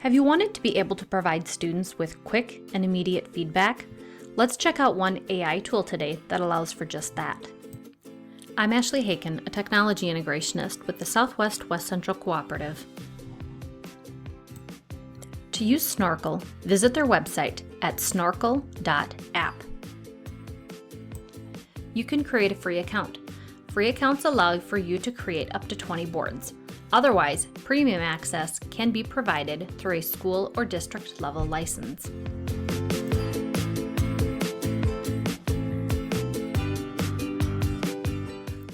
Have you wanted to be able to provide students with quick and immediate feedback? Let's check out one AI tool today that allows for just that. I'm Ashley Haken, a technology integrationist with the Southwest West Central Cooperative. To use Snorkl, visit their website at snorkl.app. You can create a free account. Free accounts allow for you to create up to 20 boards. Otherwise, premium access can be provided through a school or district level license.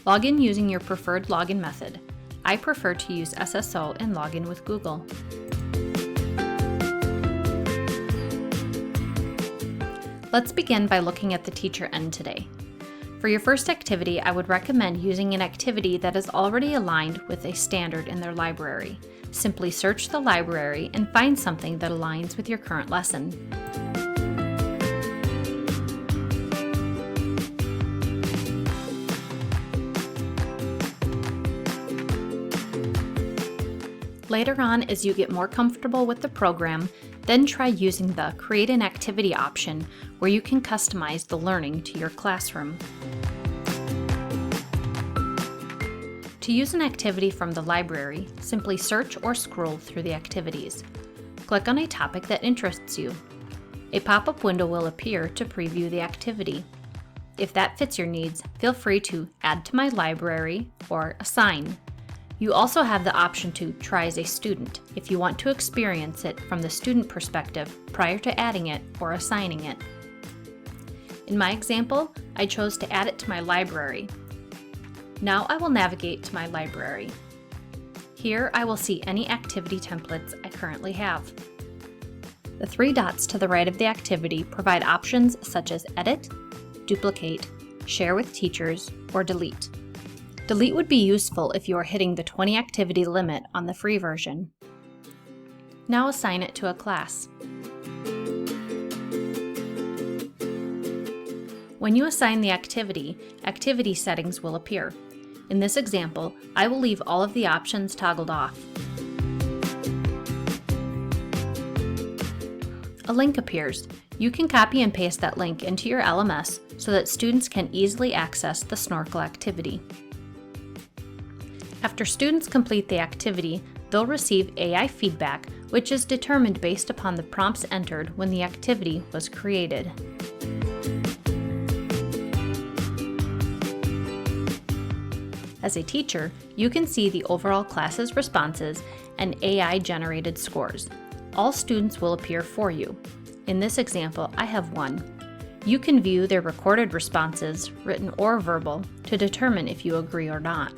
Log in using your preferred login method. I prefer to use SSO and log in with Google. Let's begin by looking at the teacher end today. For your first activity, I would recommend using an activity that is already aligned with a standard in their library. Simply search the library and find something that aligns with your current lesson. Later on, as you get more comfortable with the program, then try using the Create an Activity option where you can customize the learning to your classroom. To use an activity from the library, simply search or scroll through the activities. Click on a topic that interests you. A pop-up window will appear to preview the activity. If that fits your needs, feel free to Add to my library or Assign. You also have the option to Try as a student if you want to experience it from the student perspective prior to adding it or assigning it. In my example, I chose to add it to my library. Now I will navigate to my library. Here I will see any activity templates I currently have. The three dots to the right of the activity provide options such as Edit, Duplicate, Share with Teachers, or Delete. Delete would be useful if you are hitting the 20 activity limit on the free version. Now assign it to a class. When you assign the activity, activity settings will appear. In this example, I will leave all of the options toggled off. A link appears. You can copy and paste that link into your LMS so that students can easily access the Snorkl activity. After students complete the activity, they'll receive AI feedback, which is determined based upon the prompts entered when the activity was created. As a teacher, you can see the overall class's responses and AI-generated scores. All students will appear for you. In this example, I have one. You can view their recorded responses, written or verbal, to determine if you agree or not.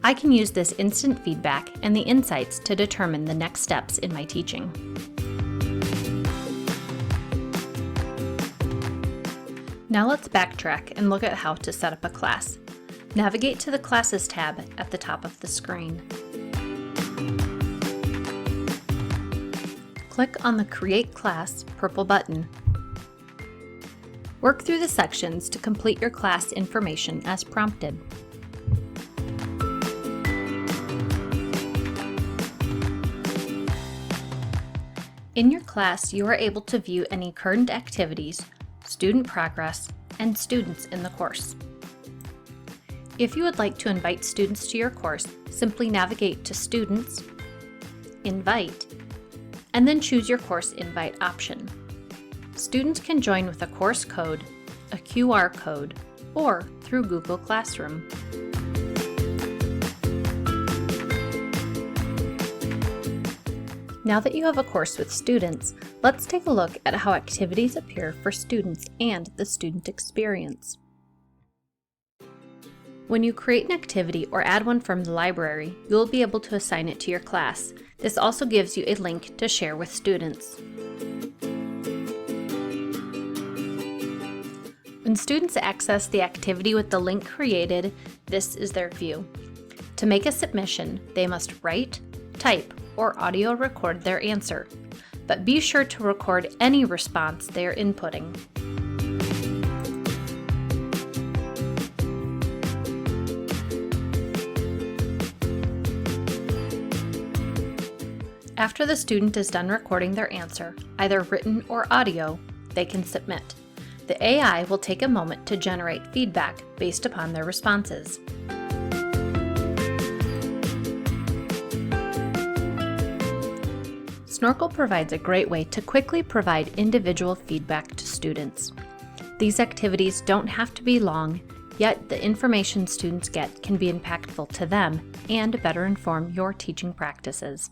I can use this instant feedback and the insights to determine the next steps in my teaching. Now let's backtrack and look at how to set up a class. Navigate to the Classes tab at the top of the screen. Click on the Create Class purple button. Work through the sections to complete your class information as prompted. In your class, you are able to view any current activities, student progress, and students in the course. If you would like to invite students to your course, simply navigate to Students, Invite, and then choose your course invite option. Students can join with a course code, a QR code, or through Google Classroom. Now that you have a course with students, let's take a look at how activities appear for students and the student experience. When you create an activity or add one from the library, you will be able to assign it to your class. This also gives you a link to share with students. When students access the activity with the link created, this is their view. To make a submission, they must write, type, or audio record their answer, but be sure to record any response they are inputting. After the student is done recording their answer, either written or audio, they can submit. The AI will take a moment to generate feedback based upon their responses. Snorkl provides a great way to quickly provide individual feedback to students. These activities don't have to be long, yet the information students get can be impactful to them and better inform your teaching practices.